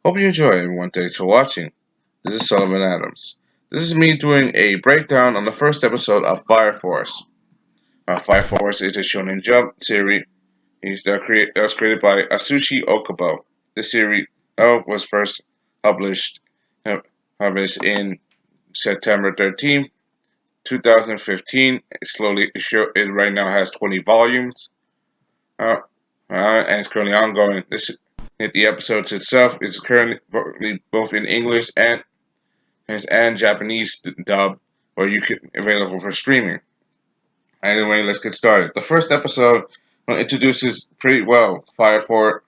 Hope you enjoy everyone. Thanks for watching. This is Sullivan Adams. This is me doing a breakdown on the first episode of Fire Force. Fire Force is a Shonen Jump series that was created by Asushi Okubo. This series was first published, published in September 13th, 2015. It right now has 20 volumes, and it's currently ongoing. The episodes itself is currently both in English and Japanese dub, or you can available for streaming. Anyway, let's get started. The first episode introduces pretty well Fire Force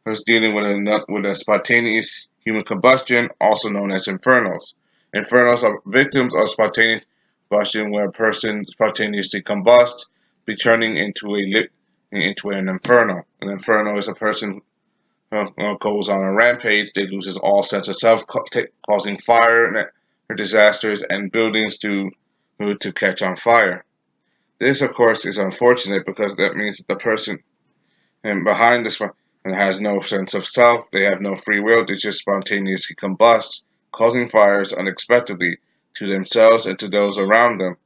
was dealing with a spontaneous human combustion, also known as infernos. Infernos are victims of spontaneous combustion, where a person spontaneously combusts, be turning into an inferno. An inferno is a person goes on a rampage. They loses all sense of self, causing fire or disasters and buildings to catch on fire. This, of course, is unfortunate because that means that the person behind this one has no sense of self. They have no free will. They just spontaneously combust, causing fires unexpectedly to themselves and to those around them.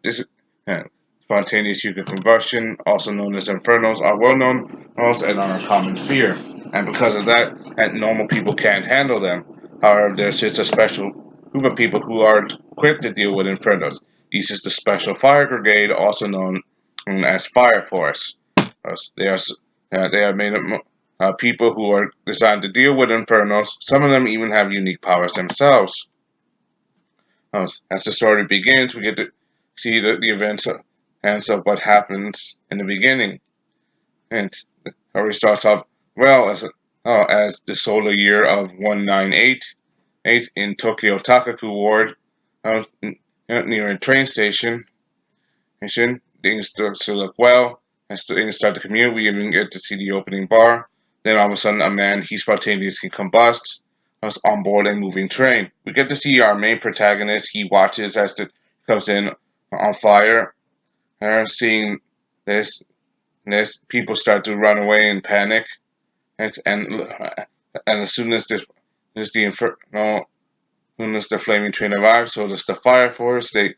This spontaneous human combustion, also known as infernos, are well known and are a common fear. And because of that, normal people can't handle them. However, there's a special group of people who are equipped to deal with infernos. This is the Special Fire Brigade, also known as Fire Force. They are made of people who are designed to deal with infernos. Some of them even have unique powers themselves. As the story begins, we get to see the events of what happens in the beginning. And the story starts off well as the solar year of 1988 in Tokyo Takaku Ward, near a train station. Things start to look well. As things start to commute, we even get to see the opening bar. Then all of a sudden, a man, he spontaneously combusts us on board a moving train. We get to see our main protagonist. He watches as it comes in on fire. Seeing people start to run away in panic, and as soon as the flaming train arrives, so does the fire force. They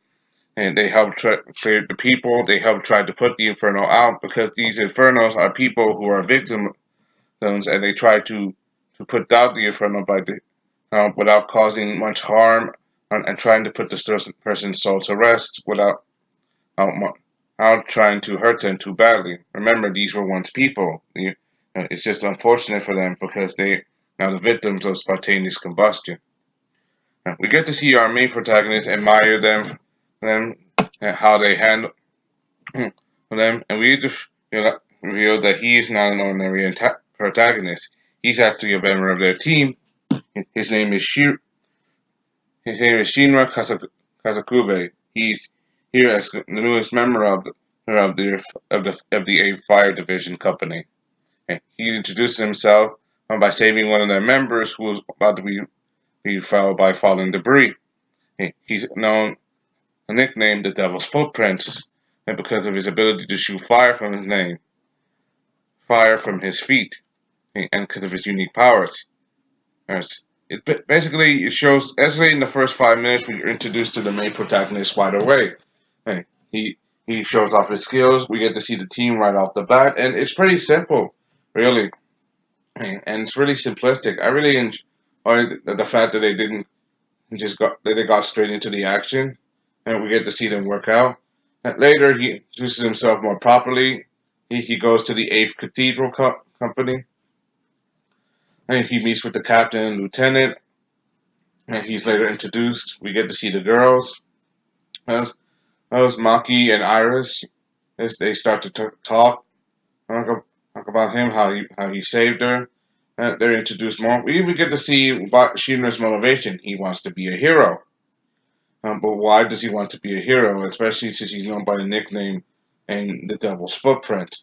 help clear the people. They help try to put the inferno out because these infernos are people who are victims, and they try to put out the inferno without causing much harm, and trying to put the person's soul to rest without trying to hurt them too badly. Remember, these were once people. It's just unfortunate for them because they are the victims of spontaneous combustion. We get to see our main protagonist admire them, and how they handle them, and we just reveal that he is not an ordinary protagonist. He's actually a member of their team. His name is Shinra Kazakube. He's here as the newest member of the A Fire Division Company. And he introduces himself by saving one of their members who was about to be felled by falling debris. He's nicknamed the Devil's Footprints, and because of his ability to shoot fire from his feet, and because of his unique powers. It shows, actually in the first 5 minutes, we're introduced to the main protagonist right away. And he shows off his skills. We get to see the team right off the bat, and it's pretty simple, really, and it's really simplistic. I really enjoy the fact that they got straight into the action, and we get to see them work out. And later, he introduces himself more properly. He goes to the 8th Cathedral Company, and he meets with the captain and lieutenant, and he's later introduced. We get to see the girls, as Maki and Iris, as they start to talk about him, how he saved her. They're introduced more. We even get to see Shinra's motivation. He wants to be a hero. But why does he want to be a hero? Especially since he's known by the nickname and the Devil's Footprint.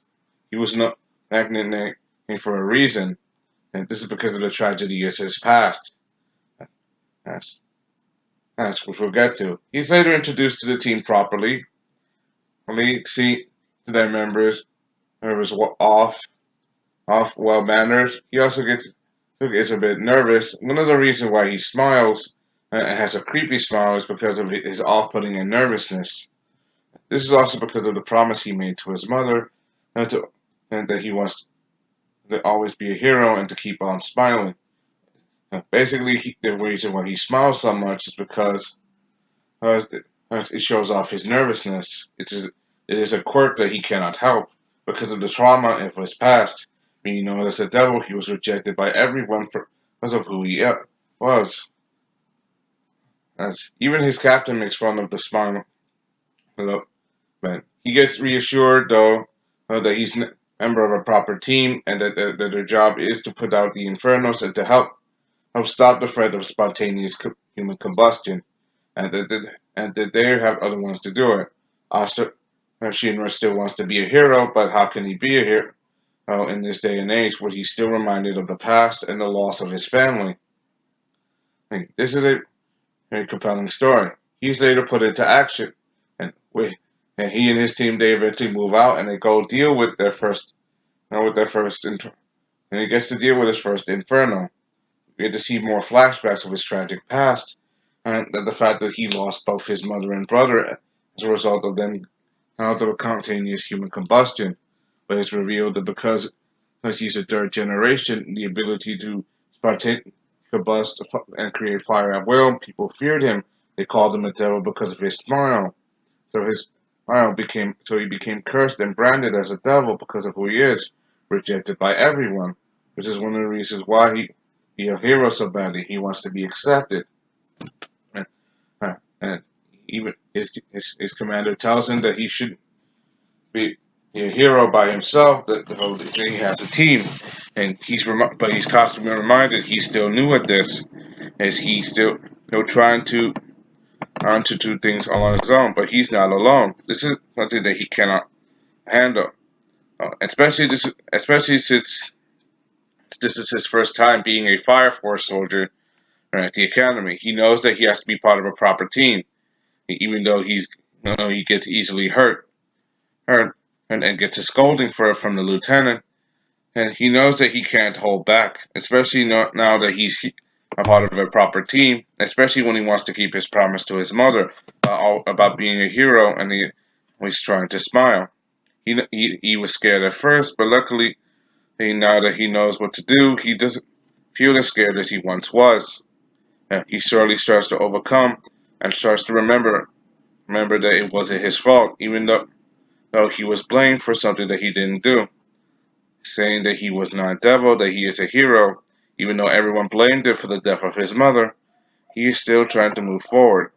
He was not that nickname for a reason, and this is because of the tragedy of his past. That's, that's what we'll get to. He's later introduced to the team properly. We see their members off well mannered. He also gets is a bit nervous. One of the reasons why he smiles and has a creepy smile is because of his off-putting and nervousness. This is also because of the promise he made to his mother, and, to, and that he wants to always be a hero and to keep on smiling. Basically, the reason why he smiles so much is because uh, it shows off his nervousness. It is a quirk that he cannot help because of the trauma of his past. Being known as a devil, he was rejected by everyone because of who he was. As even his captain makes fun of the smile. But he gets reassured though that he's a member of a proper team and that their job is to put out the infernos and to help stop the threat of spontaneous human combustion, and that they have other ones to do it. Asta Shinra still wants to be a hero, but how can he be a hero in this day and age where he's still reminded of the past and the loss of his family? This is a very compelling story. He's later put into action, and and he and his team they eventually move out and they go deal with their first, and he gets to deal with his first inferno. We get to see more flashbacks of his tragic past, and the fact that he lost both his mother and brother as a result of them out of a spontaneous human combustion. But it's revealed that because he's a third generation, the ability to spontaneously combust and create fire at will, people feared him. They called him a devil because of his smile. His smile became he became cursed and branded as a devil because of who he is, rejected by everyone, which is one of the reasons why he a hero so badly. He wants to be accepted, and, and even his commander tells him that he should be a hero by himself. That he has a team, and but he's constantly reminded he's still new at this, as he's still trying to do things on his own. But he's not alone. This is something that he cannot handle, especially since this is his first time being a Fire Force soldier at the academy. He knows that he has to be part of a proper team, even though he gets easily hurt, and gets a scolding for it from the lieutenant. And he knows that he can't hold back, especially now that he's a part of a proper team. Especially when he wants to keep his promise to his mother about being a hero, and he's trying to smile. He was scared at first, but luckily, now that he knows what to do, he doesn't feel as scared as he once was. He slowly starts to overcome and starts to remember that it wasn't his fault, even though he was blamed for something that he didn't do, saying that he was not a devil, that he is a hero. Even though everyone blamed him for the death of his mother, he is still trying to move forward.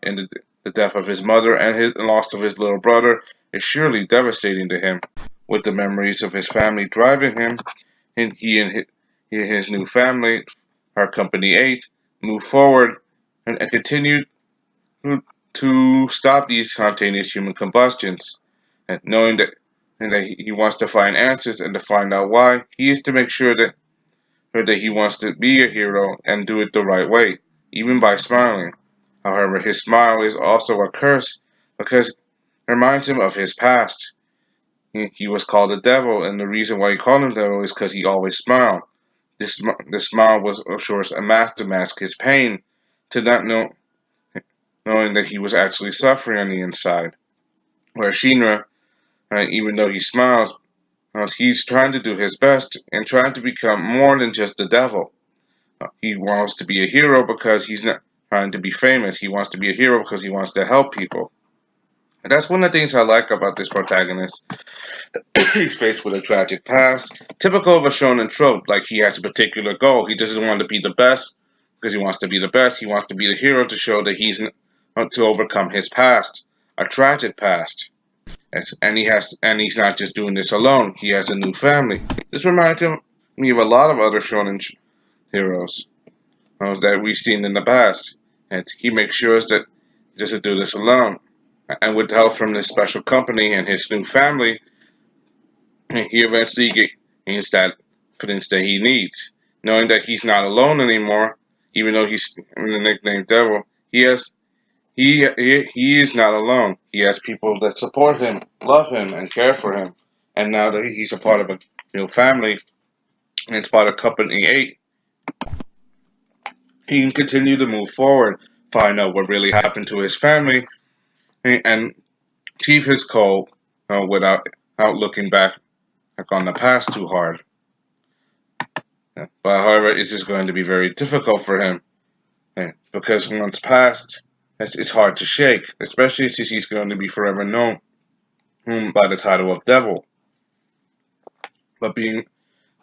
And the death of his mother and the loss of his little brother is surely devastating to him. With the memories of his family driving him, and his new family, our Company 8, move forward and continue to stop these spontaneous human combustions. And knowing that he wants to find answers and to find out why, he is to make sure that he wants to be a hero and do it the right way, even by smiling. However, his smile is also a curse because it reminds him of his past. He was called the devil, and the reason why he called him devil is because he always smiled. This smile was, of course, a mask to mask his pain, to not knowing that he was actually suffering on the inside. Where Shinra, even though he smiles, he's trying to do his best and trying to become more than just the devil. He wants to be a hero because he's not trying to be famous. He wants to be a hero because he wants to help people. And that's one of the things I like about this protagonist. He's faced with a tragic past, typical of a shonen trope. Like he has a particular goal. He doesn't want to be the best because he wants to be the best. He wants to be the hero to show that to overcome his past, a tragic past. And he's not just doing this alone. He has a new family. This reminds me of a lot of other shonen heroes that we've seen in the past, and he makes sure that he doesn't do this alone. And with help from this special company and his new family, he eventually gains that confidence that he needs, knowing that he's not alone anymore. Even though he's in the nickname Devil, he is not alone. He has people that support him, love him, and care for him. And now that he's a part of a family, and it's part of Company 8, he can continue to move forward, find out what really happened to his family, and achieve his goal without looking back on the past too hard. But however, it is going to be very difficult for him because once past, it's hard to shake, especially since he's going to be forever known by the title of Devil. But being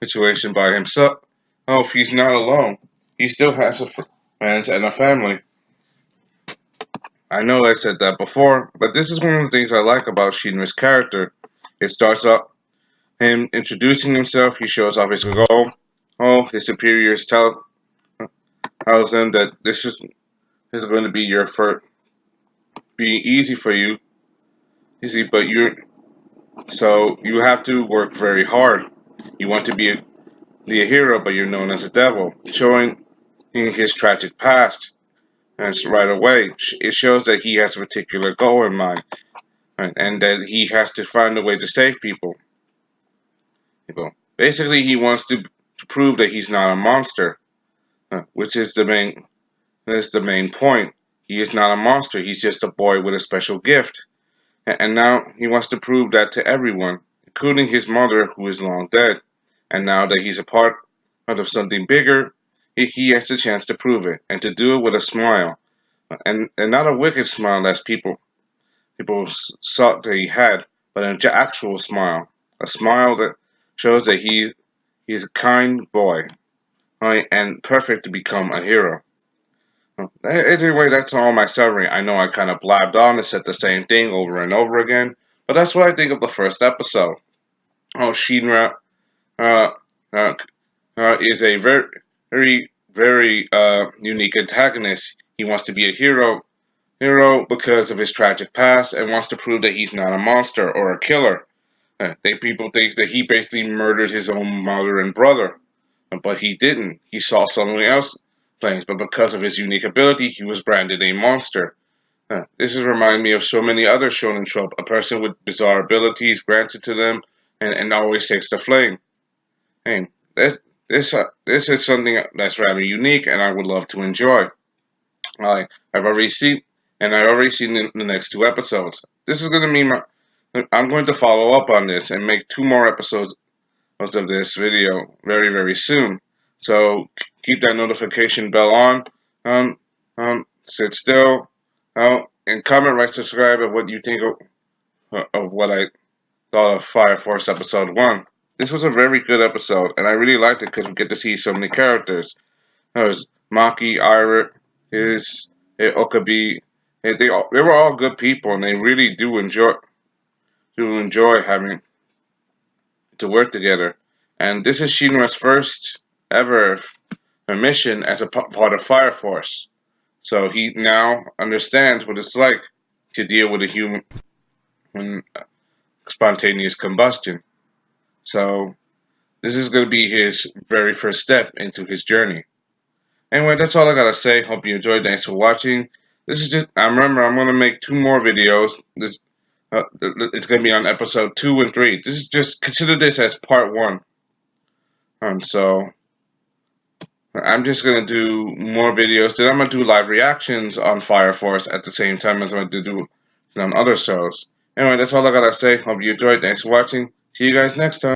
situation by himself, oh, if he's not alone, he still has friends and a family. I know I said that before, but this is one of the things I like about Shinra's character. It starts up him introducing himself. He shows off his goal. Oh, his superiors tells him that this is going to be be easy for you. Easy, but you have to work very hard. You want to be a hero, but you're known as a devil, showing his tragic past. And right away, it shows that he has a particular goal in mind, right? And that he has to find a way to save people. Basically, he wants to prove that he's not a monster, which is the main point. He is not a monster. He's just a boy with a special gift, and now he wants to prove that to everyone, including his mother, who is long dead. And now that he's a part of something bigger, he has the chance to prove it and to do it with a smile, and not a wicked smile as people thought that he had, but an actual smile, a smile that shows that he's a kind boy, right, and perfect to become a hero. Anyway, that's all my summary. I know I kind of blabbed on and said the same thing over and over again, but that's what I think of the first episode. Oh, Shinra uh, uh, is a very unique antagonist. He wants to be a hero because of his tragic past and wants to prove that he's not a monster or a killer. People think that he basically murdered his own mother and brother, but he didn't. He saw someone else planes, but because of his unique ability, he was branded a monster. This has reminded me of so many other shonen trope: a person with bizarre abilities granted to them, and always takes the flame. Hey, this is something that's rather unique, and I would love to enjoy. I've already seen, and I've already seen the next two episodes. This is going to mean I'm going to follow up on this and make two more episodes of this video very soon. So keep that notification bell on. Sit still. And comment, write, subscribe, and what you think of what I thought of Fire Force episode 1. This was a very good episode, and I really liked it because we get to see so many characters. There's Maki, Ira, his Okabe. They were all good people, and they really do enjoy having to work together. And this is Shinra's first ever mission as a part of Fire Force. So he now understands what it's like to deal with a human spontaneous combustion. So this is going to be his very first step into his journey. Anyway, that's all I gotta say. Hope you enjoyed. Thanks for watching. This is just. I remember I'm gonna make two more videos. It's gonna be on episode 2 and 3. This is just consider this as part 1. So I'm just gonna do more videos. Then I'm gonna do live reactions on Fire Force at the same time as I'm gonna do on other shows. Anyway, that's all I gotta say. Hope you enjoyed. Thanks for watching. See you guys next time.